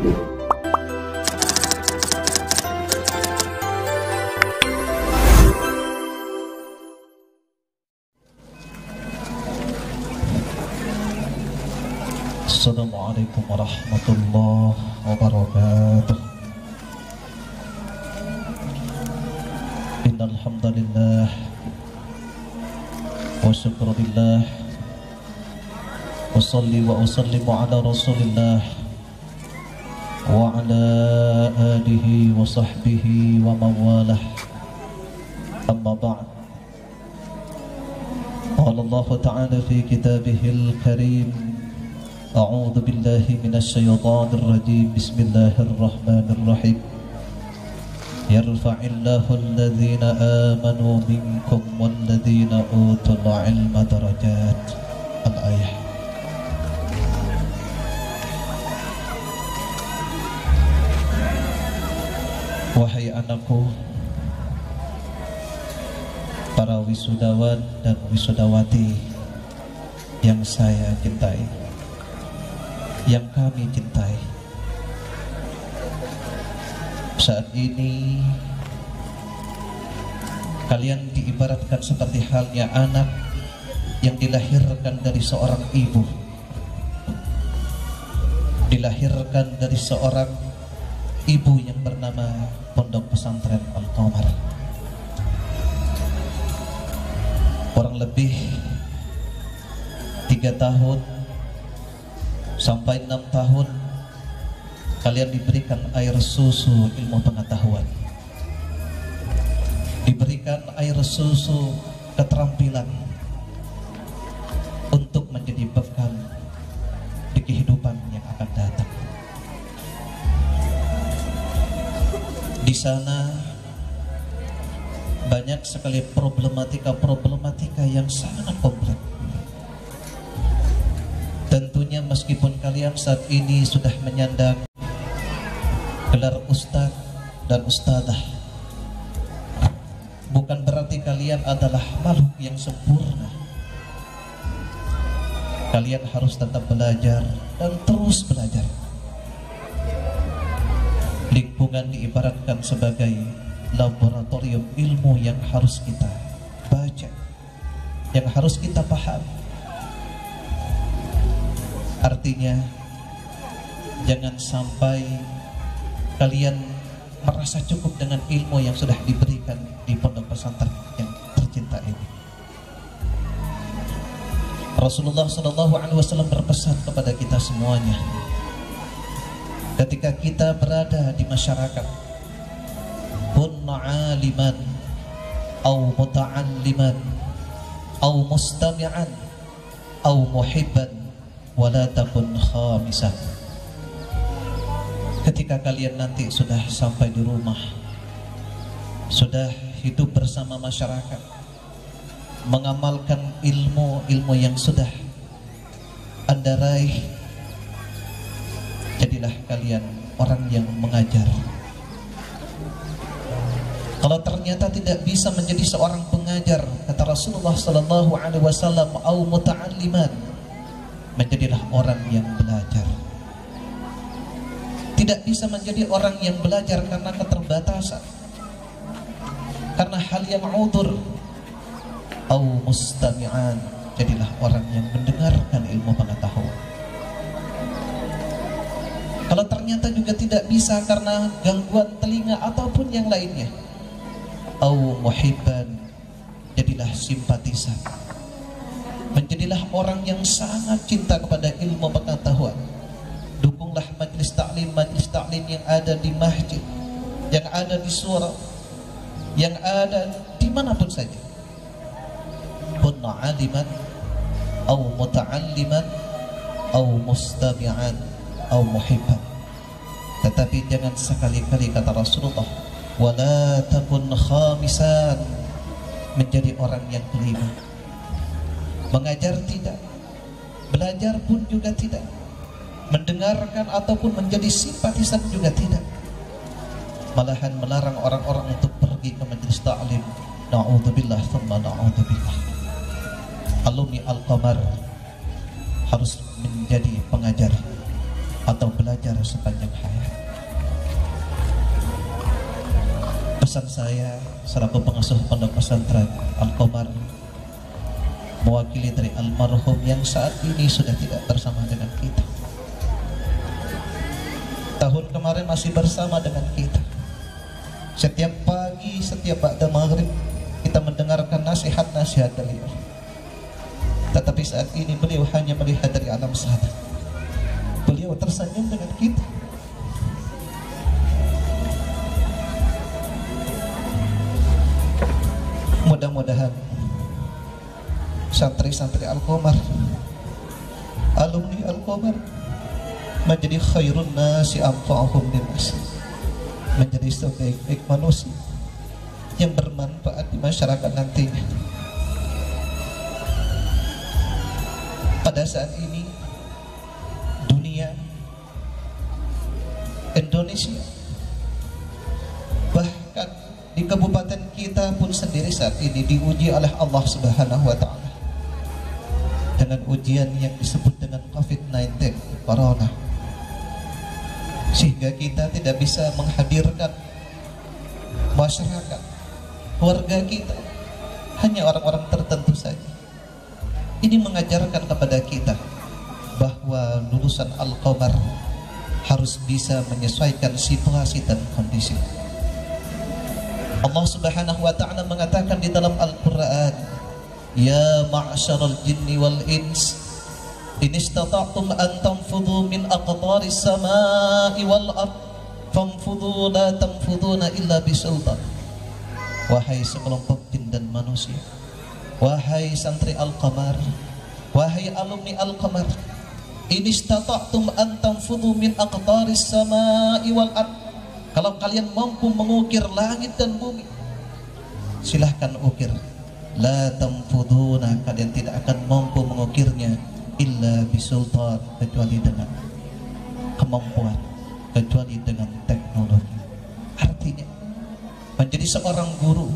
Assalamualaikum warahmatullahi wabarakatuh. Innal hamdalillah wa syukrulillah wa sholli wa usallimu ala Rasulillah wa ala alihi wa sahbihi wa mawalah. Amma ba'd. Qala Allah ta'ala fi kitabihil karim: A'udzu billahi minasy syaithanir rajim. Bismillahirrahmanirrahim. Yarfa'illahu alladhina amanu minkum walladhina utul ilma darajat. Al-ayah. Wahai anakku, para wisudawan dan wisudawati yang saya cintai, yang kami cintai, saat ini kalian diibaratkan seperti halnya anak yang dilahirkan dari seorang ibu, dilahirkan dari seorang ibu yang bernama Pondok Pesantren Al-Qamar. Kurang lebih 3 tahun sampai 6 tahun kalian diberikan air susu ilmu pengetahuan, diberikan air susu keterampilan untuk menjadi bekal di kehidupan yang akan datang. Di sana banyak sekali problematika yang sangat kompleks. Tentunya meskipun kalian saat ini sudah menyandang gelar ustadz dan ustadzah, bukan berarti kalian adalah makhluk yang sempurna. Kalian harus tetap belajar dan terus belajar. Lingkungan diibaratkan sebagai laboratorium ilmu yang harus kita baca, yang harus kita pahami. Artinya, jangan sampai kalian merasa cukup dengan ilmu yang sudah diberikan di pondok pesantren yang tercinta ini. Rasulullah SAW berpesan kepada kita semuanya, ketika kita berada di masyarakat, kunna aliman au muta'alliman au mustami'an au muhibban wala takun khamisah. Ketika kalian nanti sudah sampai di rumah, sudah hidup bersama masyarakat, mengamalkan ilmu yang sudah Anda raih, jadilah kalian orang yang mengajar. Kalau ternyata tidak bisa menjadi seorang pengajar, kata Rasulullah SAW, au muta'alliman, menjadilah orang yang belajar. Tidak bisa menjadi orang yang belajar karena keterbatasan, karena hal yang udzur. Au mustami'an, jadilah orang yang mendengarkan ilmu pengetahuan. Kalau ternyata juga tidak bisa karena gangguan telinga ataupun yang lainnya, au muhibban, jadilah simpatisan, menjadilah orang yang sangat cinta kepada ilmu pengetahuan. Dukunglah majelis taklim yang ada di masjid, yang ada di surau, yang ada dimanapun saja. Kunna aliman au muta'alliman au mustami'an au muhibban. Tetapi jangan sekali-kali, kata Rasulullah, wala takun khamisan, menjadi orang yang kelima. Mengajar tidak, belajar pun juga tidak, mendengarkan ataupun menjadi simpatisan juga tidak. Malahan melarang orang-orang untuk pergi ke majelis ta'lim. Na'udzubillah thumma na'udzubillah. Alumni Al-Qamar harus menjadi pengajar, atau belajar sepanjang hayat. Pesan saya selaku pengasuh pondok pesantren Al-Qamar, mewakili dari almarhum yang saat ini sudah tidak bersama dengan kita, tahun kemarin masih bersama dengan kita. Setiap pagi, setiap ba'da maghrib kita mendengarkan nasihat-nasihat beliau. Tetapi saat ini beliau hanya melihat dari alam sana. Beliau tersenyum dengan kita. Mudah-mudahan santri-santri Al-Qamar, alumni Al-Qamar menjadi khairun nasi anfa'uhum linnas, menjadi sebaik-baik manusia yang bermanfaat di masyarakat nantinya. Pada saat ini dunia, Indonesia, bahkan di kabupaten kita pun sendiri saat ini diuji oleh Allah Subhanahu wa Ta'ala dengan ujian yang disebut dengan COVID-19, Corona, sehingga kita tidak bisa menghadirkan masyarakat, keluarga kita, hanya orang-orang tertentu saja. Ini mengajarkan kepada kita bahwa lulusan Al-Qamar harus bisa menyesuaikan situasi dan kondisi. Allah Subhanahu wa Ta'ala mengatakan di dalam Al-Qur'an, ya ma'syaral jinni wal ins in istata'tum an tanfudhu min aqtaris samai wal ard fanfudhu la tanfudhuna illa bisultan. Wahai sekelompok jin dan manusia, wahai santri Al-Qamar, wahai alumni Al-Qamar, in istata'tum an tanfudhu min aqtaris samai wal ard, kalau kalian mampu mengukir langit dan bumi, silahkan ukir. La tanfuduna, kalian tidak akan mampu mengukirnya illa bisultan, kecuali dengan kemampuan, kecuali dengan teknologi. Artinya menjadi seorang guru,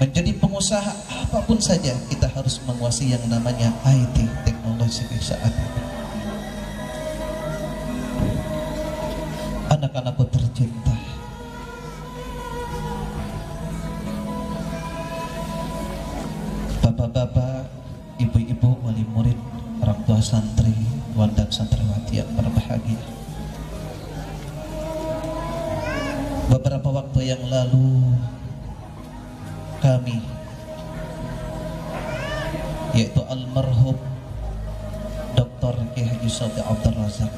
menjadi pengusaha, apapun saja kita harus menguasai yang namanya IT, teknologi saat ini. Anak-anakku tercinta, bapak-bapak, ibu-ibu, wali murid, orang tua santri, tuan dan santriwati yang berbahagia. Beberapa waktu yang lalu kami, yaitu almarhum Dr. Kiai Haji Soti Abdul Razak,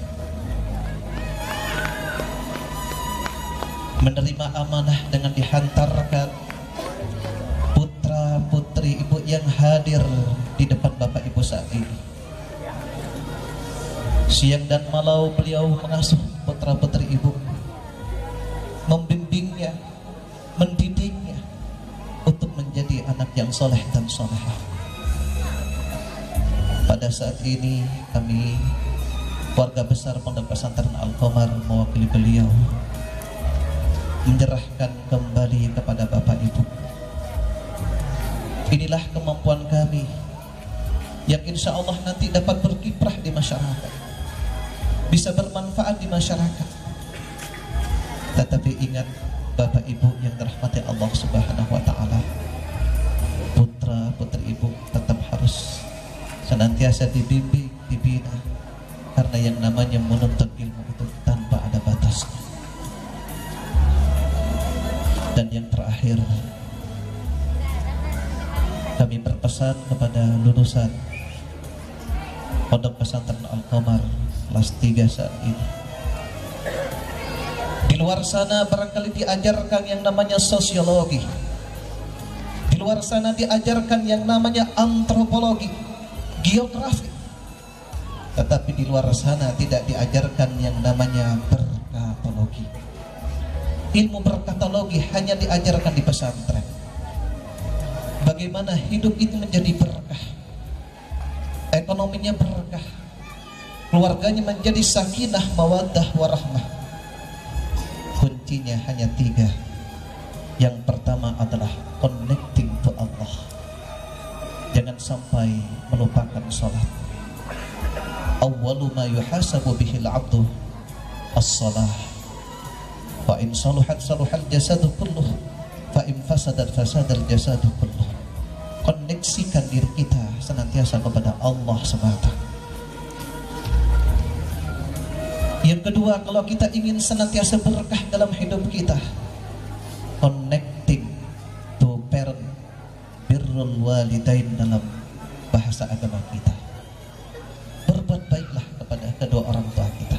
menerima amanah dengan dihantarkan putra putri ibu yang hadir di depan bapak ibu saat ini. Siang dan malam beliau mengasuh putra putri ibu, membimbingnya, mendidiknya untuk menjadi anak yang soleh dan solehah. Pada saat ini kami, keluarga besar Pondok Pesantren Al-Qamar, mewakili beliau menyerahkan kembali kepada bapak ibu. Inilah kemampuan kami yang insya Allah nanti dapat berkiprah di masyarakat, bisa bermanfaat di masyarakat. Tetapi ingat bapak ibu yang dirahmati Allah Subhanahu wa Ta'ala, putra putri ibu tetap harus senantiasa dibimbing, dibina, karena yang namanya menuntut ilmu itu tanpa ada batasnya. Dan yang terakhir, kami berpesan kepada lulusan Pondok Pesantren Al-Qamar kelas 3 saat ini. Di luar sana barangkali diajarkan yang namanya sosiologi, di luar sana diajarkan yang namanya antropologi, geografi, tetapi di luar sana tidak diajarkan yang namanya berkatologi. Ilmu berkatalogi hanya diajarkan di pesantren. Bagaimana hidup itu menjadi berkah, ekonominya berkah, keluarganya menjadi sakinah, mawaddah, warahmah. Kuncinya hanya 3. Yang pertama adalah connecting to Allah. Jangan sampai melupakan sholat. Awwalu ma yuhasabu bihil abdu as-salah. Fa in saluhat saluhal jasadu kulluh, fa in fasadat fasadal jasadu kulluh. Koneksikan diri kita senantiasa kepada Allah semata. Yang kedua, kalau kita ingin senantiasa berkah dalam hidup kita, connecting to parent, birrul walidain dalam bahasa agama kita. Berbuat baiklah kepada kedua orang tua kita.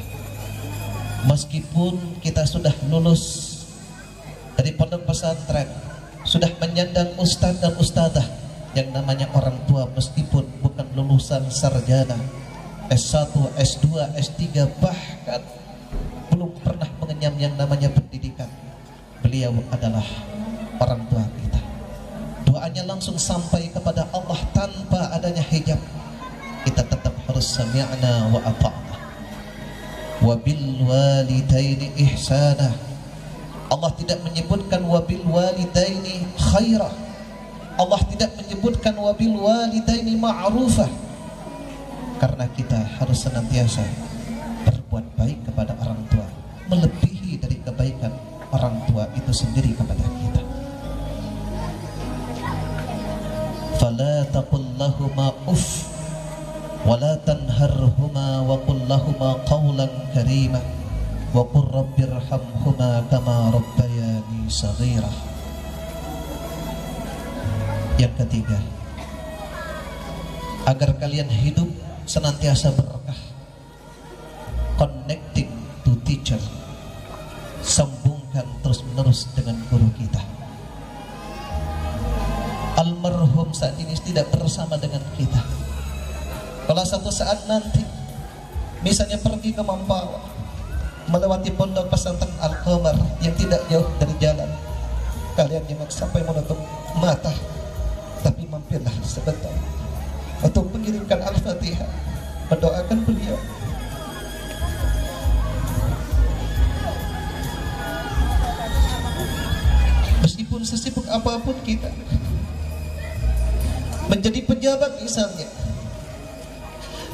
Meskipun kita sudah lulus dari pondok pesantren, sudah menyandang ustadz dan ustadzah, yang namanya orang tua meskipun bukan lulusan sarjana S1, S2, S3, bahkan belum pernah mengenyam yang namanya pendidikan, beliau adalah orang tua kita. Doanya langsung sampai kepada Allah tanpa adanya hijab. Kita tetap harus sami'na wa ata'na. Wa bil walidaini ihsana. Allah tidak menyebutkan wa bil walidaini khaira. Allah tidak menyebutkan wa bil walidaini ma'rufah. Karena kita harus senantiasa berbuat baik kepada orang tua, melebihi dari kebaikan orang tua itu sendiri kepada kita. Fala taqul lahuma uff wala tanharhuma wa qul lahuma qawlan karima wa qur rabbirhamhuma kama rabbayani saghira. Yang ketiga, agar kalian hidup senantiasa berkah, connecting to teacher, sambungkan terus menerus dengan guru kita. Almarhum saat ini tidak bersama dengan kita. Kalau satu saat nanti misalnya pergi ke Mampawa, melewati pondok pesantren Al-Qamar yang tidak jauh dari jalan, kalian jangan sampai menutup mata, tapi mampirlah sebentar untuk mengirimkan Al-Fatihah, mendoakan beliau. Meskipun sesibuk apapun kita, menjadi pejabat misalnya,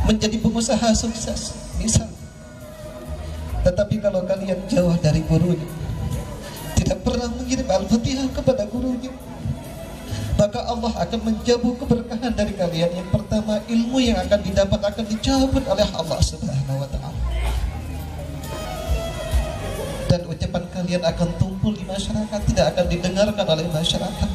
menjadi pengusaha sukses misalnya, tetapi kalau kalian jauh dari gurunya, tidak pernah mengirim Al-Fatihah kepada gurunya, maka Allah akan menjauh keberkahan dari kalian. Yang pertama, ilmu yang akan didapat akan dicabut oleh Allah Subhanahu wa ta'ala, dan ucapan kalian akan tumpul di masyarakat, tidak akan didengarkan oleh masyarakat.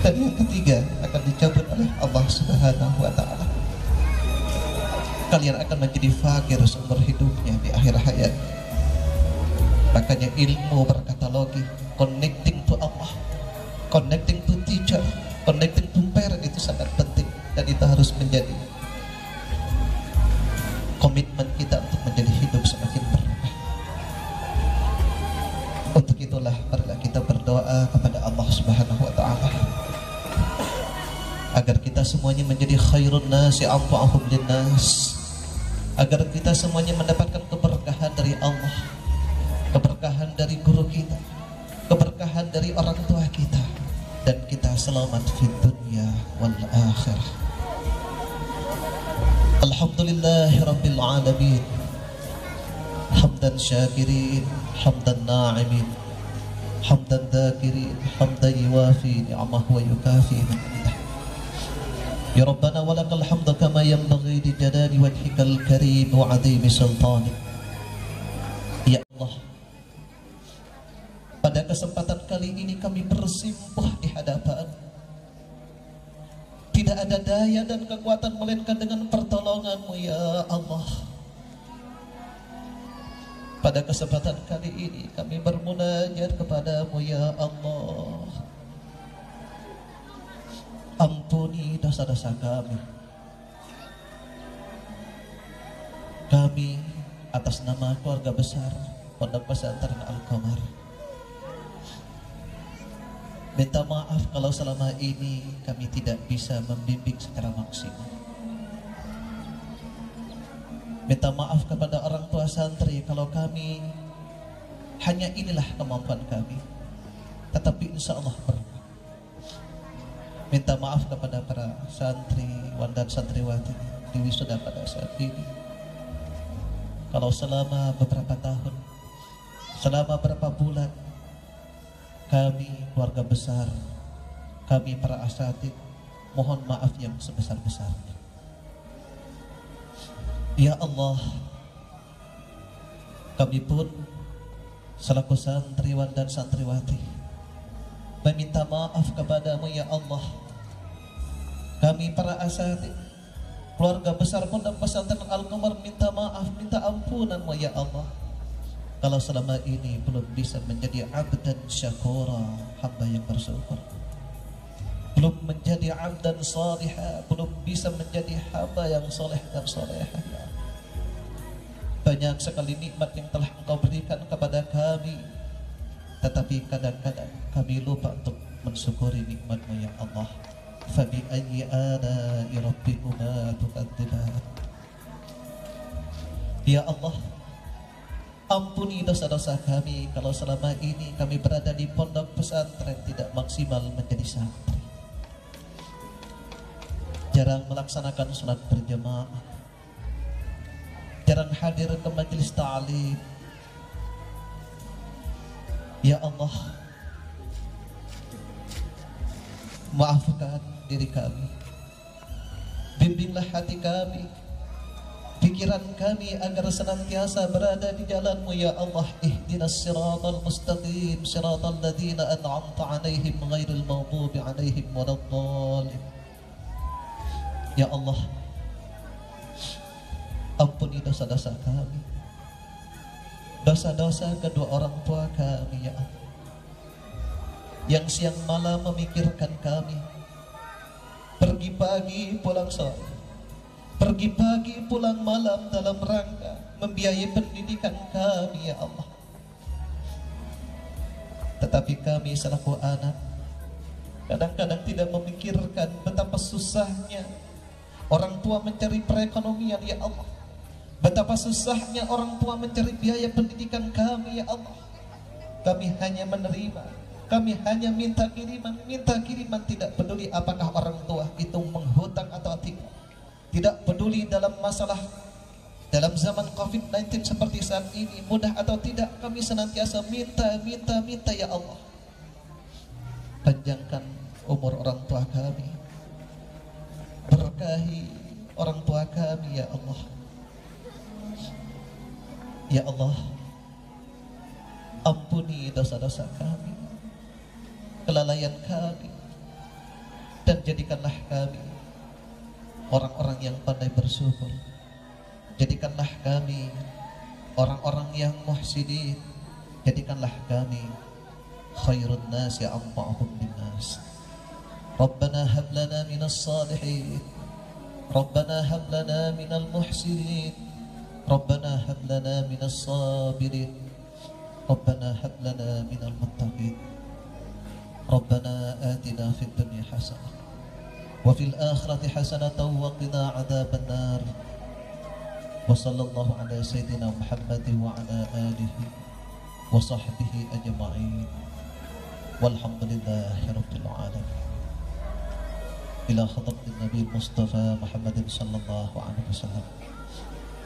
Dan yang ketiga, akan dicabut oleh Allah Subhanahu wa ta'ala. Kalian akan menjadi fakir seumur hidupnya di akhir hayat. Makanya ilmu berkatalogi, connecting to Allah, connecting to teacher, connecting to parent itu sangat penting, dan itu harus menjadi komitmen kita untuk menjadi hidup semakin berkah. Untuk itulah marilah kita berdoa kepada Allah Subhanahu wa ta'ala agar kita semuanya menjadi khairun nasi anfa'uhum linnas, agar kita semuanya mendapatkan keberkahan dari Allah, keberkahan dari guru kita, keberkahan dari orang tua kita, dan kita selamat di dunia wal akhirah. Alhamdulillahi rabbil alamin, hamdan syakirin, hamdan na'imin, hamdan dhakirin, hamdan yuwafi ni'amahu wa yukafi ni'matahu. Ya Rabbana walakal hamdu kama yanbaghi li jalali wajhikal karim wa 'azimi sultanik. Ya Allah, pada kesempatan kali ini kami bersimpuh di hadapan. Tidak ada daya dan kekuatan melainkan dengan pertolongan-Mu ya Allah. Pada kesempatan kali ini kami bermunajat kepada-Mu ya Allah. Ampuni dosa-dosa kami. Kami atas nama keluarga besar Pondok Pesantren Al-Qamar minta maaf kalau selama ini kami tidak bisa membimbing secara maksimal. Minta maaf kepada orang tua santri kalau kami hanya inilah kemampuan kami, tetapi insya Allah berkah. Minta maaf kepada para santri dan santriwati di wisuda pada saat ini. kalau selama beberapa tahun, selama beberapa bulan, kami keluarga besar, kami para asatid, mohon maaf yang sebesar-besarnya. Ya Allah, kami pun selaku santriwan dan santriwati meminta maaf kepadamu ya Allah. Kami para asatid, keluarga besar Pondok Pesantren Al-Qamar minta maaf, minta ampunanmu ya Allah, kalau selama ini belum bisa menjadi abdan syakura, hamba yang bersyukur, belum menjadi abdan salihah, belum bisa menjadi hamba yang soleh dan solehah. Banyak sekali nikmat yang telah Engkau berikan kepada kami, tetapi kadang-kadang kami lupa untuk mensyukuri nikmat-Mu ya Allah. Fabi ayyi ala'i rabbikuma tukadziban. Ya Allah, ampuni dosa-dosa kami kalau selama ini kami berada di pondok pesantren tidak maksimal menjadi santri, jarang melaksanakan sholat berjamaah, jarang hadir ke majelis ta'lim. Ya Allah, maafkan diri kami, bimbinglah hati kami, pikiran kami agar senantiasa berada di jalan-Mu ya Allah. Ihdinas siratal mustaqim, siratal ladzina an'amta 'alaihim ghairil maghdubi 'alaihim waladdallin. Ya Allah, ampuni dosa-dosa kami, dosa-dosa kedua orang tua kami ya Allah, yang siang malam memikirkan kami, pergi pagi pulang sore, pergi pagi pulang malam dalam rangka membiayai pendidikan kami ya Allah. Tetapi kami selaku anak kadang-kadang tidak memikirkan betapa susahnya orang tua mencari perekonomian ya Allah, betapa susahnya orang tua mencari biaya pendidikan kami ya Allah. Kami hanya menerima, kami hanya minta kiriman, tidak peduli apakah orang tua itu menghutang atau tidak. Tidak peduli dalam masalah, dalam zaman COVID-19 seperti saat ini, mudah atau tidak, kami senantiasa minta ya Allah. Panjangkan umur orang tua kami, berkahi orang tua kami ya Allah. Ya Allah, ampuni dosa-dosa kami, kelalaian kami, dan jadikanlah kami orang-orang yang pandai bersyukur. Jadikanlah kami orang-orang yang muhsinin. Jadikanlah kami khairun nasi anfa'uhum linnas. Rabbana hab lana minas salihin, Rabbana hab lana minal muhsinin, Rabbana hab lana minas sabirin, Rabbana hab lana minal muttaqin. Rabbana atina fid dunya hasanah wa fil akhirati hasanatan wa qina adzaban nar. Wa sallallahu ala sayyidina Muhammadin wa ala alihi wa sahbihi ajma'in. Walhamdulillahi rabbil alamin. Ila hadratin Nabi Mustafa Muhammadin sallallahu alaihi wasallam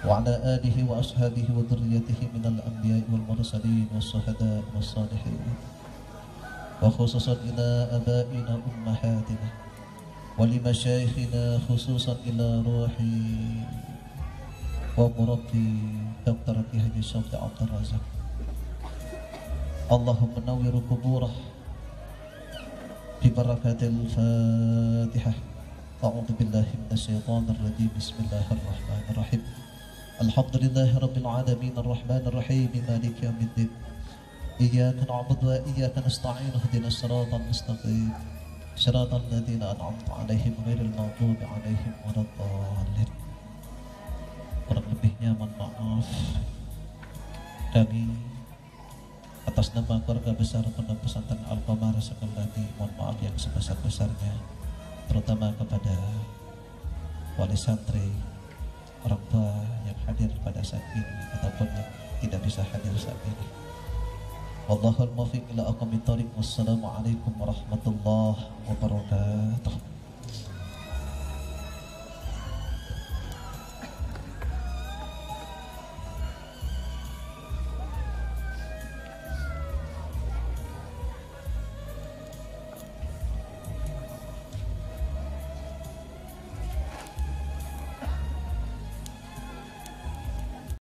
wa ala alihi wa ashabihi wa dhurriyyatihi minal anbiya'i wal mursalin was shuhada'i was salihin. Wa khususan ila abaina ummahatina wa limasyayikhina, khususan ila ruhi wa murabbi Dr. Haji Syafii Abdul Razak. Allahumma nawwir quburah bi barakatil Fatihah. A'udzu billahi minasy syaithanir rajim. Bismillahirrahmanirrahim. Alhamdulillahi rabbil alamin arrahmanir rahim maliki yaumiddin. Iyyaka na'budu wa iyyaka nasta'in. Ihdinas siratal mustaqim, siratal ladzina an'amta 'alaihim ghairil maghdubi 'alaihim waladdallin. Kurang lebihnya mohon maaf. Kami atas nama keluarga besar Pondok Pesantren Al-Qamar sekali lagi mohon maaf yang sebesar-besarnya, terutama kepada wali santri, orang tua yang hadir pada saat ini ataupun yang tidak bisa hadir saat ini. Wallahul muwaffiq ila aqwamit thoriq. Wassalamualaikum warahmatullahi wabarakatuh.